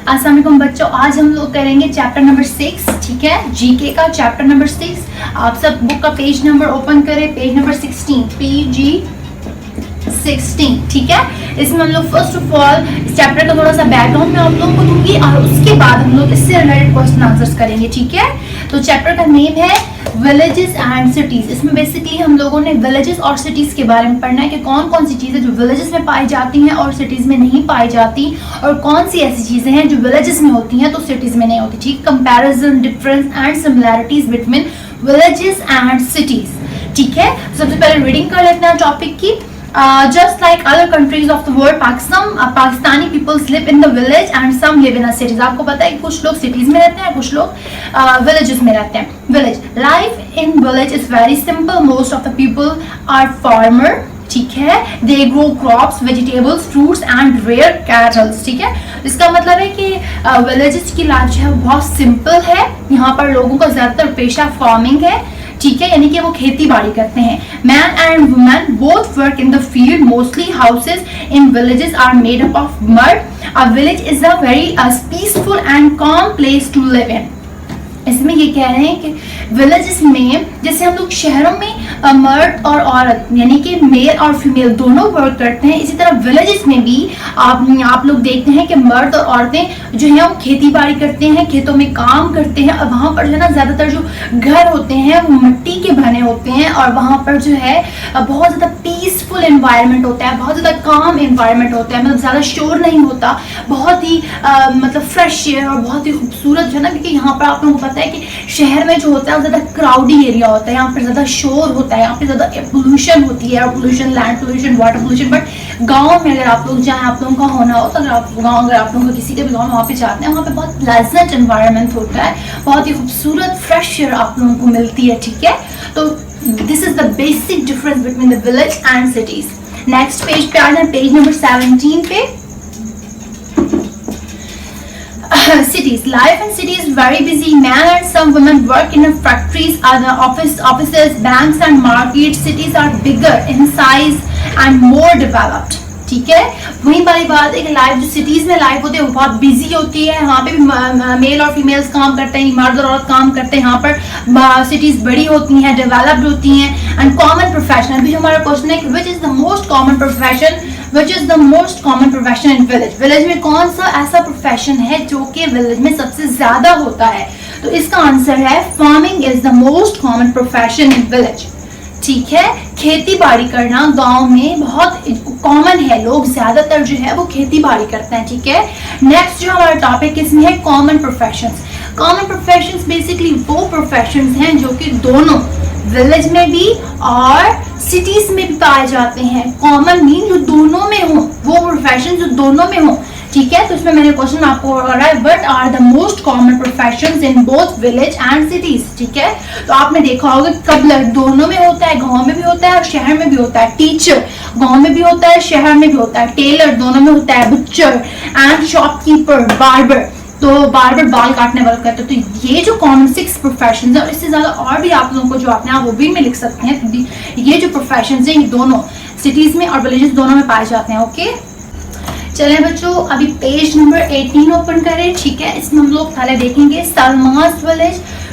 अस्सलाम वालेकुम बच्चों, आज हम लोग करेंगे चैप्टर नंबर 6, ठीक है, जीके का चैप्टर नंबर 6। आप सब बुक का पेज नंबर ओपन करें, पेज नंबर 16, PG 16, ठीक है। इसमें हम लोग फर्स्ट ऑफ ऑल इस चैप्टर का थोड़ा सा बैकग्राउंड मैं आप लोगों को दूंगी और उसके बाद हम लोग इससे रिलेटेड क्वेश्चन आंसर्स करेंगे, ठीक है। तो चैप्टर का नेम है विलेजेस एंड सिटीज। इसमें बेसिकली हम लोगों ने विलेजेस और सिटीज के बारे में पढ़ना है कि कौन कौन सी चीजें जो विलेजेस में पाई जाती हैं और सिटीज में नहीं पाई जाती, और कौन सी ऐसी चीजें हैं जो विलेजेस में होती हैं तो सिटीज में नहीं होती, ठीक। Comparison, difference and similarities between villages and cities, ठीक है। सबसे पहले रीडिंग कर लेते हैं टॉपिक की। Just like other countries of the world, Pakistani peoples live in the village and some live in the cities. आपको पता है कि कुछ लोग cities में रहते हैं, कुछ लोग villages में रहते हैं। Village life in village is very simple. Most of the people are farmer, ठीक है। They grow crops, vegetables, fruits and rear cattle, ठीक है। इसका मतलब है कि villages की लाइफ जो है बहुत सिंपल है। यहाँ पर लोगों का ज्यादातर पेशा फार्मिंग है, ठीक है, यानी कि वो खेती बाड़ी करते हैं। Man and women both work in the field. Mostly houses in villages are made up of mud. A village is a very peaceful and calm place to live in. इसमें ये कह रहे हैं कि विलेजेस में जैसे हम लोग शहरों में मर्द और औरत यानी कि मेल और फीमेल दोनों वर्क करते हैं, इसी तरह विलेजेस में भी आप लोग देखते हैं कि मर्द और औरतें जो है वो खेती बाड़ी करते हैं, खेतों में काम करते हैं। और वहाँ पर जो है ना ज्यादातर जो घर होते हैं वो मिट्टी के बने होते हैं और वहाँ पर जो है बहुत ज्यादा पीसफुल एनवायरनमेंट होता है, बहुत ज्यादा काम एनवायरनमेंट होता है, मतलब ज्यादा शोर नहीं होता, बहुत ही मतलब फ्रेश एयर और बहुत ही खूबसूरत जो है ना। क्योंकि यहाँ पर आप लोगों को पता है कि शहर में जो होता है ज्यादा क्राउडी एरिया होता है, यहाँ पर ज्यादा शोर होता है, यहाँ पे ज्यादा पोल्यूशन होती है, pollution, land pollution, water pollution. But गांव में अगर आप लोग जाएं, आप लोगों का होना हो तो अगर आप लोगों का किसी के भी गांव में वहाँ पे जाते हैं, वहाँ पे बहुत प्लेजेंट एनवायरनमेंट होता है, बहुत ही खूबसूरत फ्रेश एयर आप लोगों को मिलती है, ठीक है। तो this is the basic difference between the village and cities. Next page पे आना है, पेज नंबर 17 पे। Cities life in cities is very busy. Men and some women work in factories, other offices, banks and markets. Cities are bigger in size and more developed, ठीक है। वही वाली बात है कि लाइफ जो सिटीज में लाइफ होती है वो बहुत बिजी होती है। यहाँ पे भी मेल और फीमेल्स काम करते हैं, मर्द और औरत काम करते हैं। यहाँ पर सिटीज बड़ी होती हैं, डेवलप्ड होती हैं। एंड कॉमन प्रोफेशन, अभी हमारा क्वेश्चन है कि which is the most common profession, which is the most common profession in village. Village में कौन सा ऐसा प्रोफेशन है जो कि विलेज में सबसे ज्यादा होता है? तो इसका आंसर है farming is the most common profession in village, ठीक है। खेती बाड़ी करना गांव में बहुत कॉमन है, लोग ज्यादातर जो है वो खेती बाड़ी करते हैं, ठीक है। नेक्स्ट जो हमारा टॉपिक इसमें है common professions. Common professions basically वो प्रोफेशंस हैं जो कि दोनों विलेज में भी और सिटीज में भी पाए जाते हैं। कॉमन मीन जो दोनों में हो, वो प्रोफेशन जो दोनों में हो, ठीक है। तो इसमें मैंने क्वेश्चन आपको बोला है what are the most common professions in both village and cities, ठीक है। तो आपने देखा होगा कब दोनों में होता है, गांव में भी होता है और शहर में भी होता है। टीचर गांव में भी होता है, शहर में भी होता है। टेलर दोनों में होता है। बुचर एंड शॉपकीपर, बार्बर तो बार्बर बाल काटने वाला कहते हैं। तो ये जो कॉमन 6 प्रोफेशंस है और इससे ज्यादा और भी आप लोगों को जो आपने वो भी में लिख सकते हैं। तो ये जो प्रोफेशंस है ये दोनों सिटीज में और विलेजेस दोनों में पाए जाते हैं, ओके। चले बच्चों, अभी पेज नंबर 18 ओपन करें, ठीक है। इसमें हम लोग पहले देखेंगे सलमाज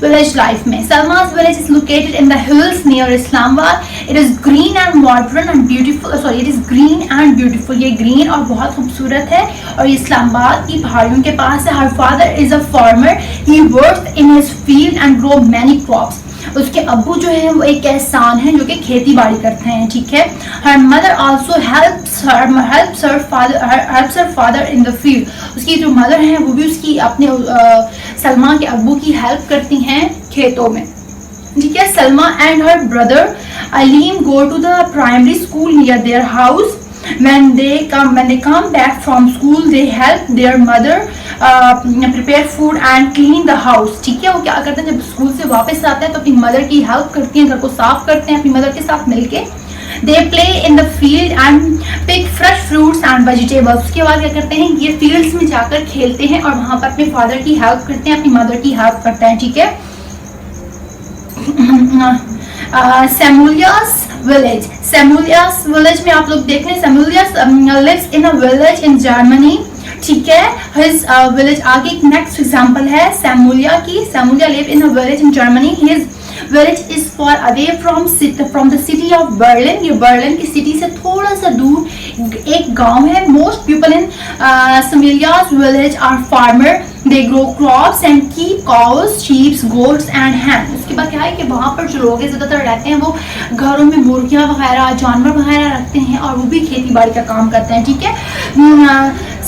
विलेज लाइफ में। Salma's village is located in the hills near Islamabad. It is green and modern and beautiful, sorry it is green and beautiful. ये ग्रीन और बहुत खूबसूरत है और ये इस्लामाबाद की पहाड़ियों के पास है। Her father is a farmer, he works in his field and grow many crops. उसके अब्बू जो है वो एक किसान है जो कि खेती बाड़ी करते हैं, ठीक है। Her mother also helps her father in the field. उसकी जो मदर है वो भी उसकी अपने सलमा के अब्बू की हेल्प करती हैं खेतों में, ठीक है। Salma and her brother Aleem go to the primary school near their house. When they come back from school, they help their mother prepare food and clean the house, ठीक है। वो क्या करते हैं जब स्कूल से वापस आते हैं तो अपनी मदर की हेल्प करती हैं, घर को साफ करते हैं अपनी मदर के साथ मिलके। They play in the field and pick fresh fruits and vegetables। उसके बाद क्या करते हैं, ये फील्ड्स में जाकर खेलते हैं और वहां पर अपने फादर की हेल्प करते हैं, अपनी मदर की हेल्प करते हैं, ठीक है। Samulias village में आप लोग देख रहे हैं, Samulias lives in a village in Germany ठीक है। हिज विलेज, आगे एक नेक्स्ट एग्जांपल है सैमुलिया की। Samuelia live in a village in Germany. His village is far away from the city of Berlin. ये बर्लिन की सिटी से थोड़ा सा दूर एक गांव है। Most people in Samuelia's village are farmer. They grow crops and keep cows, sheeps, goats and hen. उसके बाद क्या है कि वहां पर जो लोग ज्यादातर रहते हैं वो घरों में मुर्गियां वगैरह, जानवर वगैरह रखते हैं और वो भी खेती बाड़ी का काम करते हैं। ठीक है।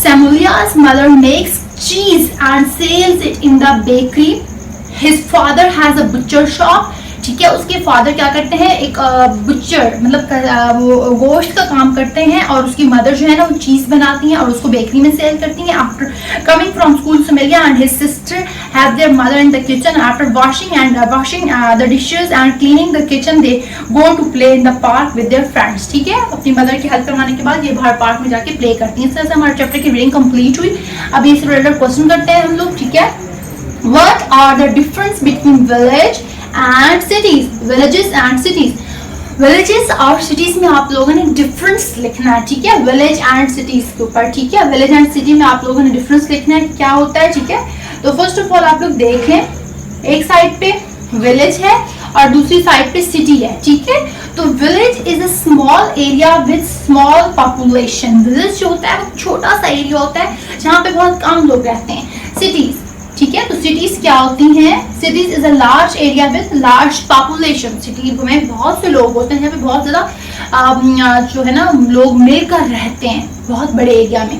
सैमुलिया's mother makes cheese and sells it in the bakery. His father has a butcher shop. ठीक है। उसके फादर क्या करते हैं, एक बुचर मतलब वो गोश्त का काम करते हैं और उसकी मदर जो है ना वो चीज बनाती हैं और उसको बेकरी में सेल करती हैं। After coming from school Samuelia and his sister have their mother in the kitchen. After washing the dishes and cleaning the kitchen they go to play in the park with their friends. ठीक है। अपनी mother की help करवाने के बाद ये बाहर park में जाके प्ले करती हैं। इस तरह से हमारे चैप्टर की रीडिंग कंप्लीट हुई। अब इससे रिलेटेड क्वेश्चन करते हैं हम लोग। ठीक है। What are the difference between village and cities? Villages and cities. Villages और cities में आप लोगों ने difference लिखना है। ठीक है। Village and cities के ऊपर। ठीक है। Village and city में आप लोगों ने difference लिखना है क्या होता है। ठीक है। तो फर्स्ट ऑफ ऑल आप लोग देख लें, एक साइड पे village है और दूसरी साइड पे city है। ठीक है। तो village is a small area with small population. Village जो होता है वो छोटा सा एरिया होता है जहाँ पे बहुत कम लोग रहते हैं। Cities, ठीक है। तो सिटीज क्या होती हैं? Cities is a large area with large population. City में बहुत से लोग होते हैं जहाँ पे बहुत ज्यादा जो है ना लोग मिलकर रहते हैं बहुत बड़े एरिया में।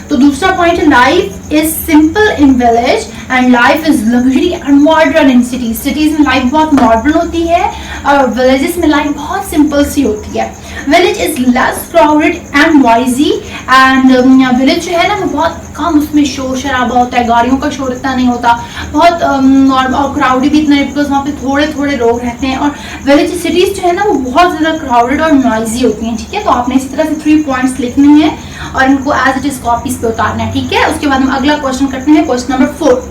तो दूसरा पॉइंट है life is simple in village and life is luxury and modern in cities. Cities में लाइफ बहुत मॉडर्न होती है और विलेजेस में लाइफ बहुत सिंपल सी होती है। Village is less crowded and noisy and village जो है ना वो बहुत कम उसमें शोर शराबा होता है, गाड़ियों का शोर इतना नहीं होता, बहुत नॉर्मल और क्राउडी भी इतना नहीं बिकॉज वहाँ पे थोड़े थोड़े लोग रहते हैं। और विलेज सिटीज जो है ना वो बहुत ज्यादा क्राउडेड और नॉइजी होती हैं। ठीक है। तो आपने इस तरह से 3 पॉइंट्स लिखने हैं और इनको एज इट इज कॉपीज पे उतारना है। ठीक है। उसके बाद हम अगला क्वेश्चन करते हैं, क्वेश्चन नंबर 4।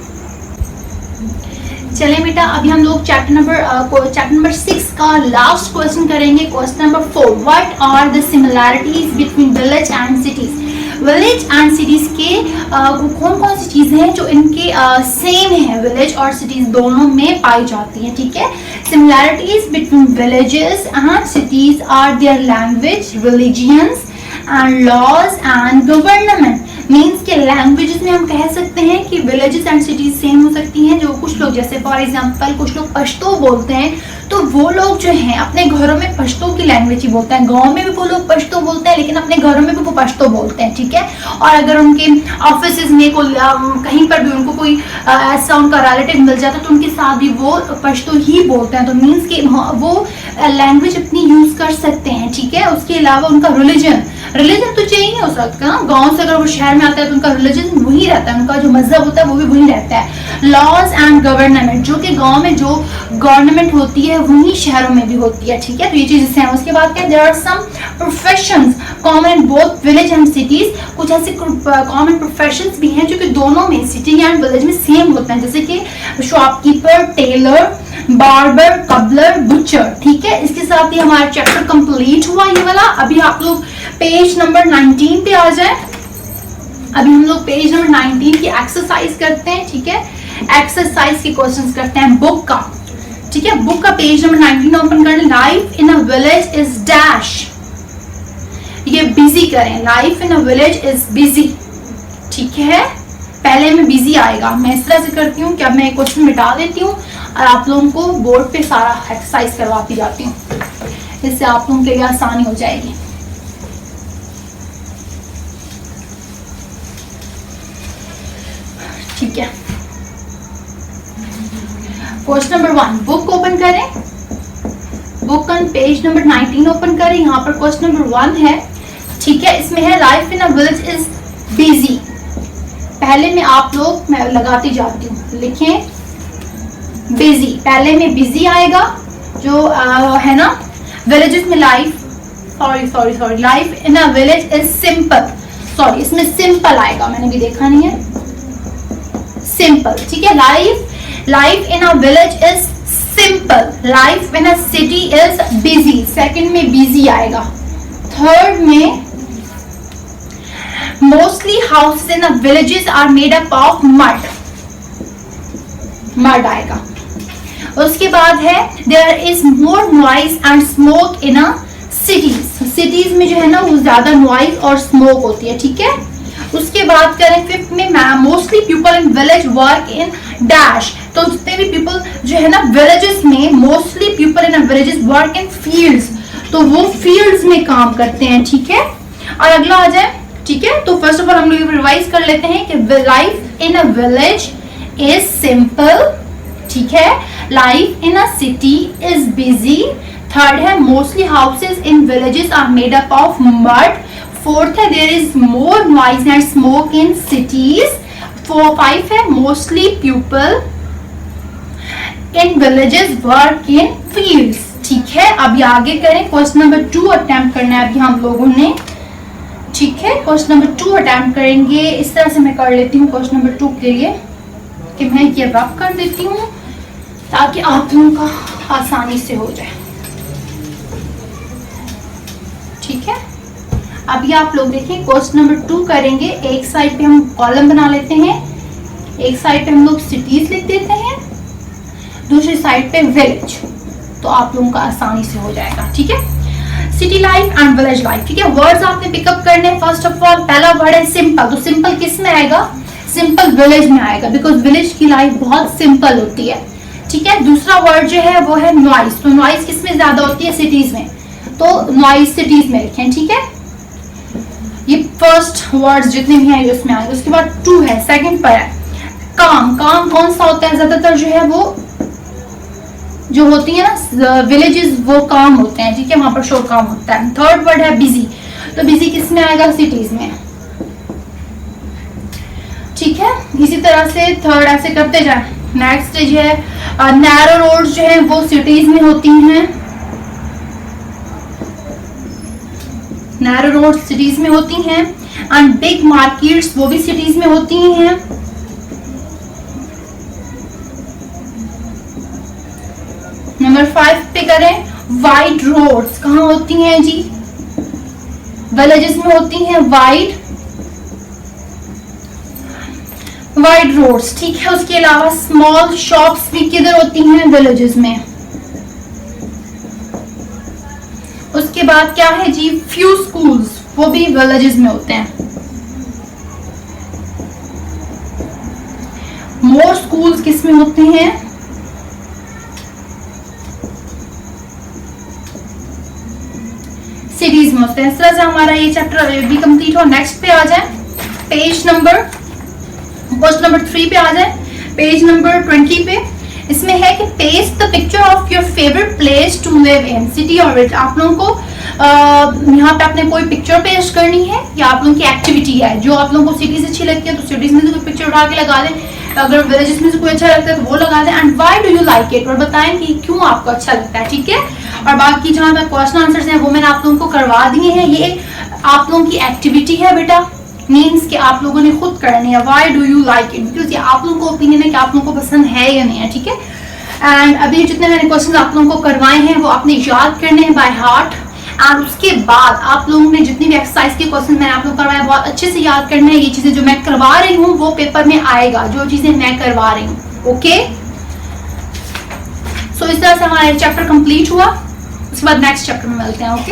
चले बेटा, अभी हम लोग चैप्टर नंबर 6 का लास्ट क्वेश्चन करेंगे। Question number 4, what are the similarities between village and cities? Village and cities के कौन कौन सी चीजें हैं जो इनके सेम है, विलेज और सिटीज दोनों में पाई जाती हैं। ठीक है। Similarities between villages and cities are their language, religions and laws and government. Means के लैंग्वेजेस में हम कह सकते हैं कि विलेजेस एंड सिटीज सेम हो सकती हैं। जो कुछ लोग जैसे फॉर एग्जांपल कुछ लोग पश्तो बोलते हैं तो वो लोग जो हैं अपने घरों में पश्तो की लैंग्वेज ही बोलते हैं। गांव में भी वो लोग पश्तो बोलते हैं लेकिन अपने घरों में भी वो पश्तो बोलते हैं। ठीक है। और अगर उनके ऑफिस में कहीं पर भी उनको कोई ऐसा उनका रिलेटिव मिल जाता है तो उनके साथ भी वो पश्तो ही बोलते हैं। तो मीन्स के वो लैंग्वेज अपनी यूज कर सकते हैं। ठीक है। उसके अलावा उनका रिलीजन तो चेंज नहीं हो सकता ना। गांव से अगर वो शहर में आता है तो उनका रिलीजन वही रहता है, उनका जो मजहब होता है वो भी वही रहता है। लॉज एंड गवर्नमेंट, जो कि गांव में जो गवर्नमेंट होती है वही शहरों में भी होती है। ठीक है। तो ये चीजें हैं। उसके बाद क्या, there are some professions common in both village and cities. कुछ ऐसे कॉमन प्रोफेशंस भी हैं जो कि दोनों में सिटी एंड विलेज में सेम होते हैं, जैसे कि shopkeeper, Taylor, barber, cobbler, butcher. ठीक है। इसके साथ ही हमारा चैप्टर कंप्लीट हुआ ये वाला। अभी आप लोग पेज नंबर 19 पे आ जाए। अभी हम लोग पेज नंबर 19 की एक्सरसाइज करते हैं। ठीक है। एक्सरसाइज के क्वेश्चंस करते हैं बुक का। ठीक है। बुक का पेज नंबर 19 ओपन करें। Life in a village is dash, ये बिजी करें। Life in a village is busy. ठीक है। पहले में बिजी आएगा। मैं इस तरह से करती हूँ कि अब मैं क्वेश्चन मिटा देती हूँ और आप लोगों को बोर्ड पे सारा एक्सरसाइज करवाती जाती हूँ, इससे आप लोगों के लिए आसानी हो जाएगी। ठीक है। क्वेश्चन नंबर 1, बुक ओपन करें। Book on page number 19 open करें। यहाँ पर क्वेश्चन नंबर 1 है। ठीक है। इसमें है life in a village is busy. पहले में आप लोग मैं लगाती जाती हूँ, लिखें बिजी। पहले में बिजी आएगा जो है ना। विलेजेस में life sorry life in a village is simple. Sorry, इसमें सिंपल आएगा, मैंने भी देखा नहीं है। सिंपल। ठीक है। Life in a village is simple. Life in a city is busy. Second में बिजी आएगा। थर्ड में mostly houses in villages are made up of mud, mud आएगा। उसके बाद है there is more noise and smoke in a cities, cities में जो है ना वो ज्यादा नॉइज और स्मोक होती है, ठीक है। उसके बाद करें फिफ्थ में, mostly people in village work in dash, तो जितने भी पीपल जो है ना विलेजेस में, mostly people in villages work in fields, तो वो फील्ड्स में काम करते हैं, ठीक है। और अगला आ जाए, ठीक है। तो फर्स्ट ऑफ ऑल हम लोग रिवाइज कर लेते हैं कि life in a village is simple, ठीक है। Life in a city is busy. Third है mostly houses in villages are made up of mud. Fourth है there is more noise and smoke in cities. 5 है mostly people in villages work in fields, ठीक है। अभी आगे करें, question number 2 attempt करना है अभी हम लोगों ने, ठीक है। क्वेश्चन नंबर 2 अटेम्प्ट करेंगे। इस तरह से मैं कर लेती हूँ क्वेश्चन नंबर 2 के लिए कि मैं ये रब कर देती हूँ ताकि आप लोगों का आसानी से हो जाए, ठीक है। अभी आप लोग देखिए क्वेश्चन नंबर 2 करेंगे। एक साइड पे हम कॉलम बना लेते हैं, एक साइड पे हम लोग सिटीज लिख देते हैं, दूसरी साइड पे विलेज, तो आप लोगों का आसानी से हो जाएगा, ठीक है। City life and village life, ठीक है। वर्ड्स आपने पिकअप करने। फर्स्ट ऑफ ऑल पहला वर्ड है सिंपल, तो सिंपल किस में आएगा? सिंपल विलेज में आएगा, बिकॉज विलेज की लाइफ बहुत सिंपल होती है, ठीक है। दूसरा वर्ड जो है वो है नॉइज, तो नॉइज किस में ज्यादा होती है? सिटीज में, तो नॉइज सिटीज में लिखें, ठीक है। ये फर्स्ट वर्ड्स जितने भी हैं उसमें आएंगे। उसके बाद 2 है, सेकंड पर है काम। काम कौन सा होता है? ज्यादातर जो है वो जो होती है ना विलेजेस, वो काम होते हैं, ठीक है, वहां पर शोर काम होता है। थर्ड वर्ड है बिजी, तो बिजी किस में आएगा? सिटीज में, ठीक है। इसी तरह से थर्ड ऐसे करते जाए। नेक्स्ट जो है नैरो रोड्स जो है वो सिटीज में होती हैं, नैरो रोड सिटीज में होती हैं। एंड बिग मार्केट्स वो भी सिटीज में होती हैं। नंबर 5 पे करें, वाइड रोड्स कहाँ होती हैं जी? विलेजेस में होती हैं वाइड रोड्स, ठीक है। उसके अलावा स्मॉल शॉप्स भी किधर होती हैं? विलेजेस में। उसके बाद क्या है जी? फ्यू स्कूल्स, वो भी विलेजेस में होते हैं। मोर स्कूल्स किस में होते हैं? सिटीज में होते हैं। इस तरह से हमारा ये चैप्टर भी कंप्लीट हो। नेक्स्ट पे आ जाए, पेज नंबर, क्वेश्चन नंबर 3 पे आ जाए, पेज नंबर 20 पे। इसमें है कि paste the picture of your favourite place to live in, city और विलेज। आप लोगों को यहाँ पे आपने कोई पिक्चर पेस्ट करनी है या आप लोगों की एक्टिविटी है जो आप लोगों को सिटीज अच्छी लगती है तो सिटीज में से कोई पिक्चर उठा के लगा दें, अगर विलेजेस में से कोई अच्छा लगता है तो वो लगा दें। And why do you like it, और बताएं कि क्यों आपको अच्छा लगता है, ठीक है। और बाकी जहाँ तक क्वेश्चन आंसर्स हैं वो मैंने आप लोगों को करवा दिए हैं। ये आप लोगों की एक्टिविटी है बेटा, मीन्स कि आप लोगों ने खुद करनी है। Why do you like it, because ये आप लोगों को ओपिनियन है कि आप लोगों को पसंद है या नहीं है, ठीक है। एंड अभी जितने मैंने क्वेश्चन आप लोगों को करवाए हैं वो आपने याद करने हैं बाय हार्ट। एंड उसके बाद आप लोगों ने जितनी भी एक्सरसाइज के क्वेश्चन मैंने आप लोगों को करवाए बहुत अच्छे से याद करने हैं। ये चीजें जो मैं करवा रही हूँ वो पेपर में आएगा, जो चीजें मैं करवा रही हूँ, ओके। सो इस तरह से हमारा चैप्टर कंप्लीट हुआ। उसके बाद नेक्स्ट चैप्टर में मिलते हैं, ओके।